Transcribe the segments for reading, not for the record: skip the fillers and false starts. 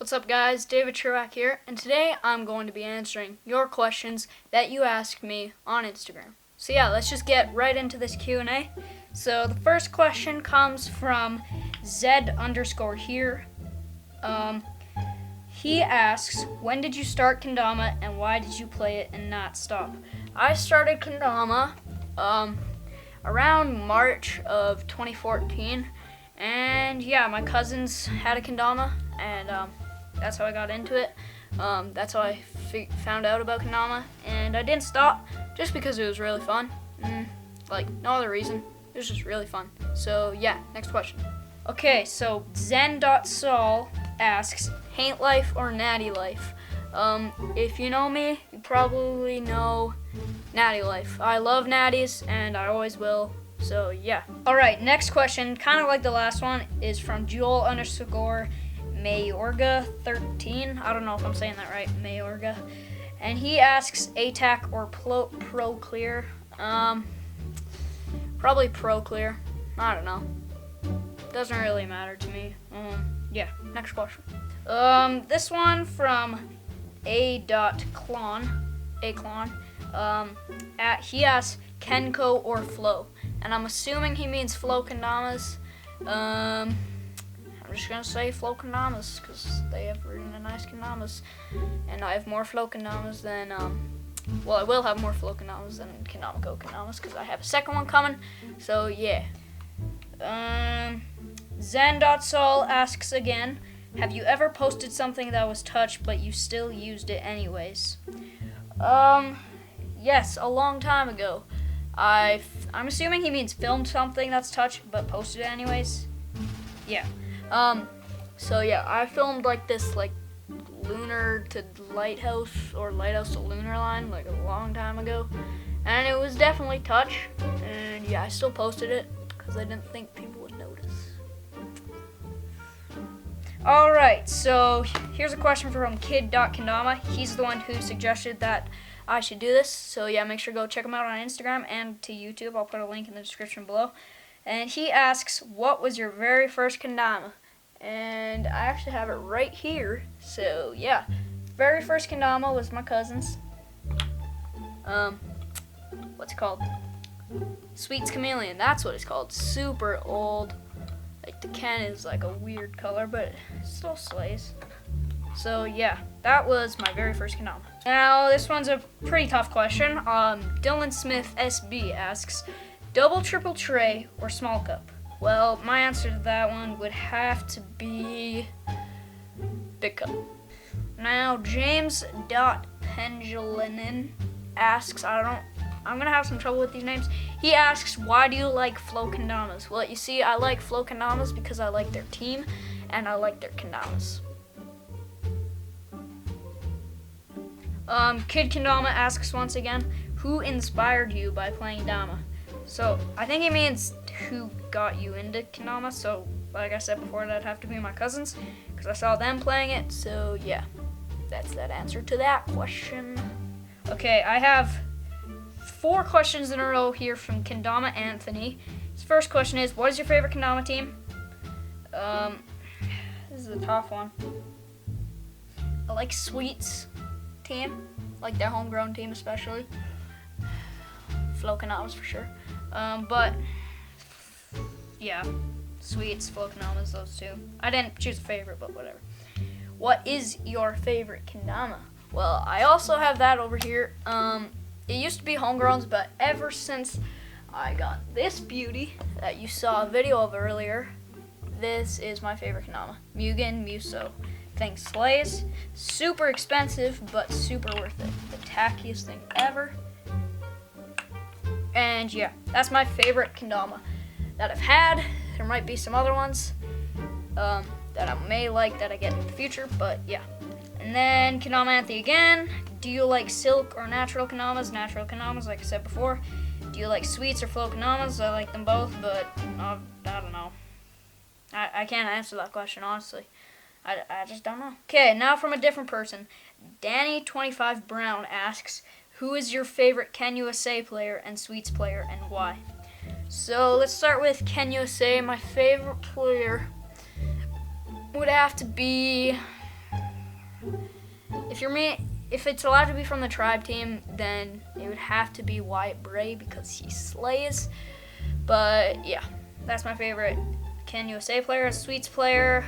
What's up guys, David Truack here, and today I'm going to be answering your questions that you asked me on Instagram. So yeah, let's just get right into this Q&A. So the first question comes from Zed_here. He asks, when did you start Kendama and why did you play it and not stop? I started Kendama around March of 2014, and yeah, my cousins had a Kendama, and that's how I got into it. That's how I found out about Kendama, and I didn't stop just because it was really fun. Like, no other reason. It was just really fun. So yeah, next question. Okay, so Zen.Sol asks, Haint Life or Natty Life? If you know me, you probably know Natty Life. I love natties, and I always will. So yeah. Alright, next question, kind of like the last one, is from Joel_Mayorga13. I don't know if I'm saying that right, Mayorga. And he asks, ATAC or Pro Clear? Probably Pro Clear. I don't know. Doesn't really matter to me. Yeah, next question. This one from A.Clon. He asks, Kenko or Flow? And I'm assuming he means Flow Kendamas. I'm just gonna say Flow Kendamas because they have really nice Kendamas, and I have more Flow Kendamas than well, I will have more Flow Kendamas than Kendama Go Kendamas because I have a second one coming. So yeah. Zen.Sol asks again, have you ever posted something that was touched but you still used it anyways? Yes, a long time ago. I'm assuming he means filmed something that's touched but posted it anyways. Yeah. So yeah, I filmed like this lunar to lighthouse or lighthouse to lunar line like a long time ago, and it was definitely touch, and yeah, I still posted it because I didn't think people would notice. Alright, so here's a question from Kid.Kendama. He's the one who suggested that I should do this, so yeah, make sure to go check him out on Instagram and to YouTube. I'll put a link in the description below. And he asks, what was your very first Kendama? And I actually have it right here. So yeah, very first Kendama was my cousin's. What's it called? Sweets Chameleon, that's what it's called. Super old. Like the can is like a weird color, but it still slays. So yeah, that was my very first Kendama. Now this one's a pretty tough question. Dylan Smith SB asks, double, triple tray, or small cup? Well, my answer to that one would have to be big cup. Now James.Pendulinin asks, I'm gonna have some trouble with these names. He asks, why do you like Flow Kendamas? Well, you see, I like Flow Kendamas because I like their team and I like their Kendamas. Kid Kendama asks once again, who inspired you by playing Dama? So I think he means who got you into Kendama. So like I said before, that'd have to be my cousins because I saw them playing it. So yeah, that's that answer to that question. Okay, I have 4 questions in a row here from Kendama Anthony. His first question is, what is your favorite Kendama team? This is a tough one. I like Sweets team, like their homegrown team especially. Flow Kendamas for sure. But yeah, Sweets, Flow Kendamas, those two. I didn't choose a favorite, but whatever. What is your favorite Kendama? Well, I also have that over here. It used to be homegrowns, but ever since I got this beauty that you saw a video of earlier, this is my favorite Kendama. Mugen Muso. Thing slays. Super expensive, but super worth it. The tackiest thing ever. And yeah, that's my favorite Kendama that I've had. There might be some other ones that I may like that I get in the future, but yeah. And then Kendama Anthony again. Do you like silk or natural Kendamas? Natural Kendamas, like I said before. Do you like sweets or Flow Kendamas? I like them both, but I don't know. I can't answer that question, honestly. I just don't know. Okay, now from a different person. Danny25 Brown asks, who is your favorite QnA player and Sweets player and why? So let's start with QnA. My favorite player would have to be if it's allowed to be from the tribe team, then it would have to be Wyatt Bray because he slays. But yeah, that's my favorite QnA player, Sweets player.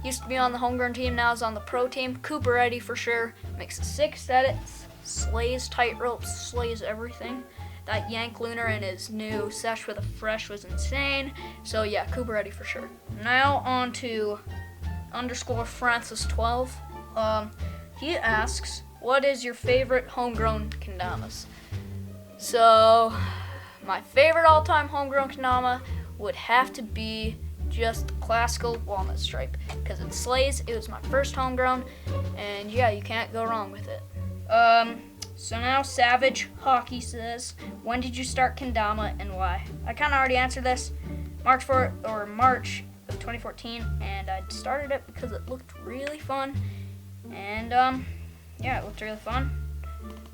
Used to be on the homegrown team, now is on the pro team. Cooper Eddy for sure. Makes 6 edits, slays tight ropes, slays everything. That Yank Lunar and his new sesh with a fresh was insane. So yeah, Cooper Eddy for sure. Now on to _Francis12. He asks, what is your favorite homegrown kendamas? So my favorite all-time homegrown kendama would have to be just the classical walnut stripe because it slays. It was my first homegrown, and yeah, you can't go wrong with it. So now Savage Hockey says, when did you start kendama and why? I kind of already answered this. March of 2014, and I started it because it looked really fun, and yeah, it looked really fun.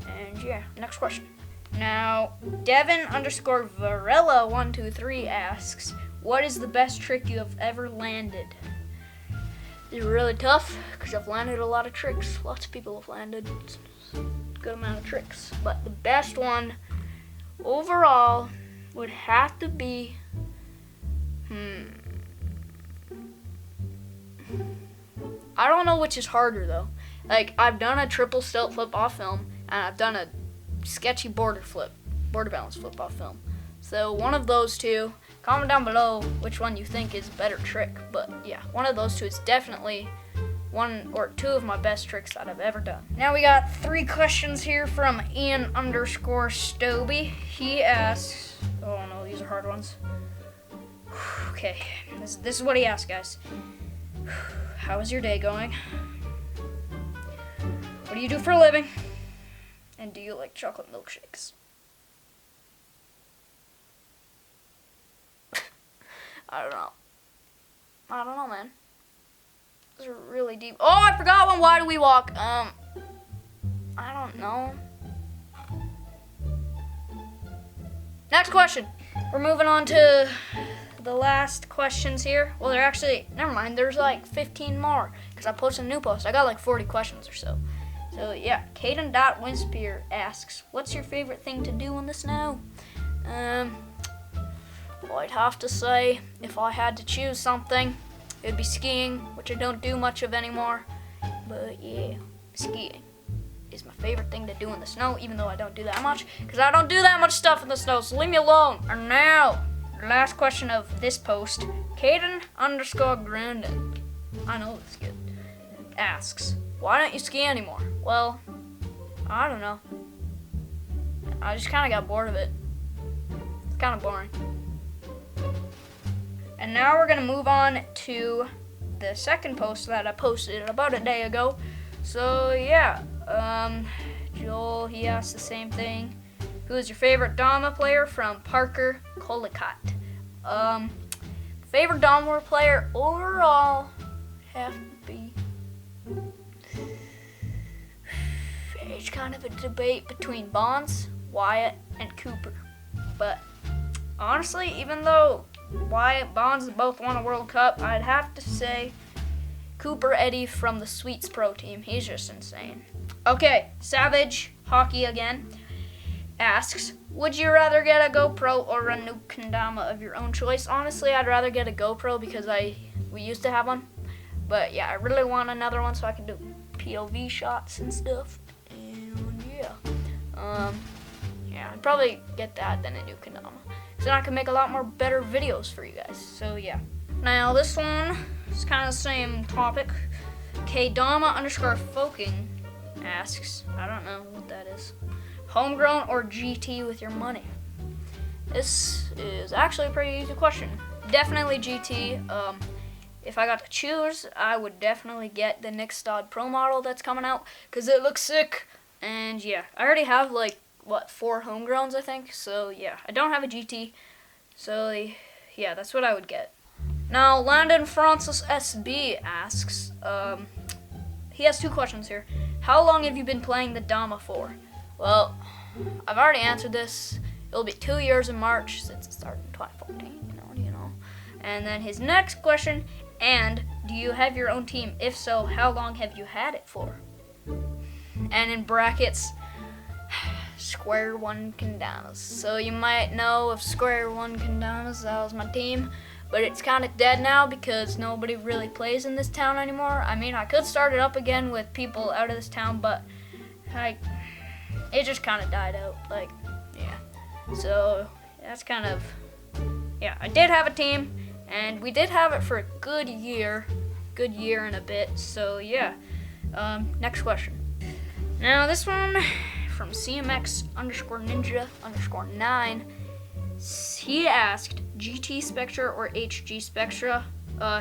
And yeah, next question. Now Devin_Varela123 asks, what is the best trick you have ever landed? It's really tough because I've landed a lot of tricks. Lots of people have landed a good amount of tricks, but the best one overall would have to be I don't know which is harder though. Like, I've done a triple stilt flip off film, and I've done a sketchy border balance flip off film. So one of those two, comment down below which one you think is a better trick. But yeah, one of those two is definitely one or two of my best tricks that I've ever done. Now we got 3 questions here from Ian_Stoby. He asks, oh no, these are hard ones. Okay, this is what he asked, guys. How is your day going? What do you do for a living? And do you like chocolate milkshakes? I don't know, man. Those are really deep. Oh, I forgot one. Why do we walk? I don't know. Next question. We're moving on to the last questions here. Well, they're actually, never mind. There's like 15 more because I posted a new post. I got like 40 questions or so. So yeah, Caden.Winspear asks, what's your favorite thing to do in the snow? Well, I'd have to say, if I had to choose something, it'd be skiing, which I don't do much of anymore. But yeah, skiing is my favorite thing to do in the snow, even though I don't do that much, because I don't do that much stuff in the snow, so leave me alone. And now, the last question of this post, Caden_Grandin, I know this kid, asks, why don't you ski anymore? Well, I don't know. I just kind of got bored of it. It's kind of boring. And now we're going to move on to the second post that I posted about a day ago. So yeah, Joel, he asked the same thing. Who is your favorite Dama player? From Parker Colicat. Favorite Dama player overall have to be... It's kind of a debate between Bonds, Wyatt, and Cooper. But honestly, even though Wyatt, Bonds both won a World Cup, I'd have to say Cooper Eddy from the Sweets Pro team. He's just insane. Okay, Savage Hockey again asks, would you rather get a GoPro or a new kendama of your own choice? Honestly, I'd rather get a GoPro because we used to have one. But yeah, I really want another one so I can do POV shots and stuff. And yeah. Yeah, I'd probably get that than a new kendama. So then I can make a lot more better videos for you guys. So yeah. Now this one is kind of the same topic. Kdama_Folking asks, I don't know what that is. Homegrown or GT with your money? This is actually a pretty easy question. Definitely GT. If I got to choose, I would definitely get the Nick Stodd Pro model that's coming out because it looks sick. And yeah, I already have like, 4 homegrowns I think. So yeah, I don't have a GT. So yeah, that's what I would get. Now, Landon Francis SB asks, he has 2 questions here. How long have you been playing the Dama for? Well, I've already answered this. It'll be 2 years in March since it started in 2014, you know. And then his next question, and do you have your own team? If so, how long have you had it for? and in brackets, Square One Kendamas. So you might know of Square One Kendamas, that was my team, but it's kind of dead now because nobody really plays in this town anymore. I mean, I could start it up again with people out of this town, but like, it just kind of died out, like, yeah. So that's kind of, yeah, I did have a team, and we did have it for a good year and a bit, so yeah. Next question. Now this one from CMX_Ninja_9. He asked GT Spectra or HG Spectra.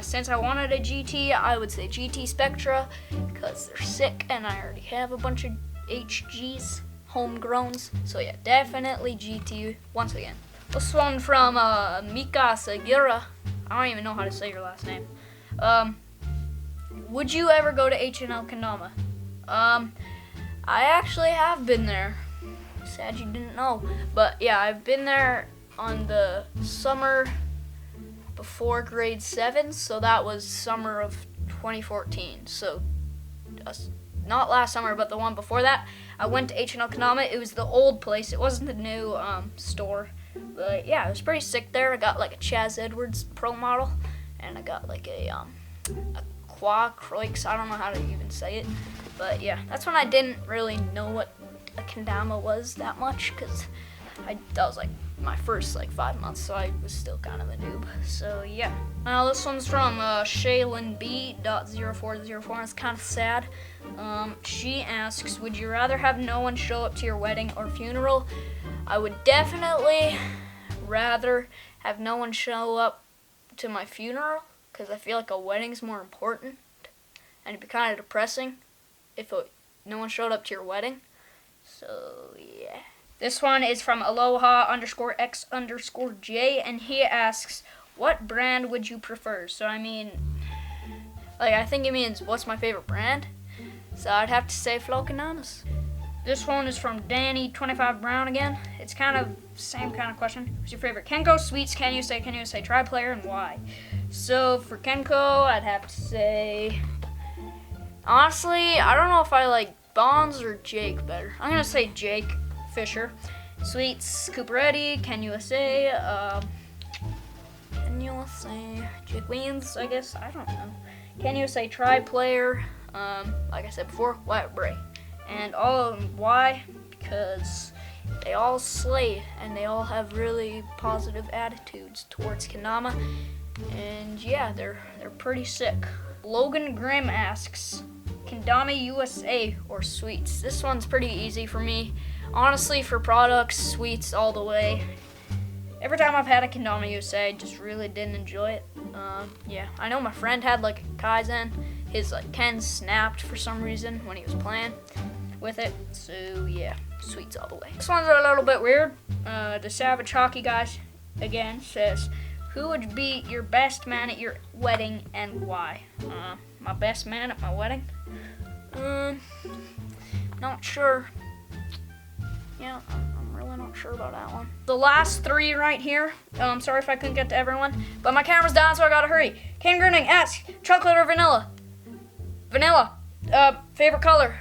Since I wanted a GT, I would say GT Spectra because they're sick and I already have a bunch of HGs, homegrowns. So yeah, definitely GT once again. This one from Mika Sagira. I don't even know how to say your last name. Would you ever go to H&L Kendama? I actually have been there. Sad you didn't know. But yeah, I've been there on the summer before grade 7, so that was summer of 2014. So not last summer, but the one before that. I went to H&L Kendama. It was the old place. It wasn't the new store. But yeah, it was pretty sick there. I got like a Chaz Edwards Pro model, and I got like a Qua Croix. I don't know how to even say it. But yeah, that's when I didn't really know what a kendama was that much, because that was like my first like 5 months, so I was still kind of a noob. So yeah. Now this one's from Shaylin B.0404, and it's kind of sad. She asks, would you rather have no one show up to your wedding or funeral? I would definitely rather have no one show up to my funeral, because I feel like a wedding's more important, and it'd be kind of depressing if no one showed up to your wedding. So yeah. This one is from Aloha_X_J, and he asks, what brand would you prefer? So I mean, like, I think it means what's my favorite brand? So I'd have to say Flokananas. This one is from Danny25Brown again. It's kind of same kind of question. What's your favorite Kenko, Sweets, QnA, Tri-Player, and why? So for Kenko, I'd have to say, honestly, I don't know if I like Bonds or Jake better. I'm gonna say Jake Fisher. Sweets, Cooperetti, QnA, Jake Weens, I guess, I don't know. QnA Tri-Player, like I said before, White Bray. And all of them, why? Because they all slay, and they all have really positive attitudes towards Kendama. And yeah, they're pretty sick. Logan Grimm asks, Kendama USA or Sweets? This one's pretty easy for me. Honestly, for products, Sweets all the way. Every time I've had a Kendama USA, I just really didn't enjoy it. Yeah, I know my friend had like a Kaizen. His like Ken snapped for some reason when he was playing with it. So yeah, Sweets all the way. This one's a little bit weird. The Savage Hockey guys again says, who would be your best man at your wedding and why? My best man at my wedding? Not sure. Yeah, I'm really not sure about that one. The last three right here. Sorry if I couldn't get to everyone, but my camera's down, so I gotta hurry. Ken Grinning asks, chocolate or vanilla? Vanilla. Favorite color?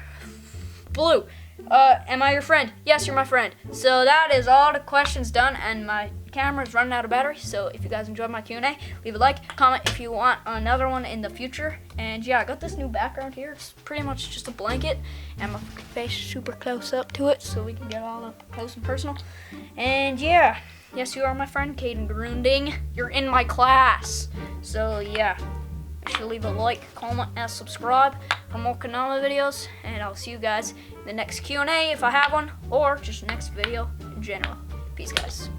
Blue. Am I your friend? Yes, you're my friend. So that is all the questions done, and my camera's running out of battery. So if you guys enjoyed my Q&A, leave a like, comment if you want another one in the future. And yeah, I got this new background here. It's pretty much just a blanket, and my face super close up to it, so we can get all up close and personal. And yeah, yes, you are my friend, Caden Grunding. You're in my class. So yeah, make sure to leave a like, comment, and subscribe for more Konami videos, and I'll see you guys in the next Q&A if I have one, or just next video in general. Peace, guys.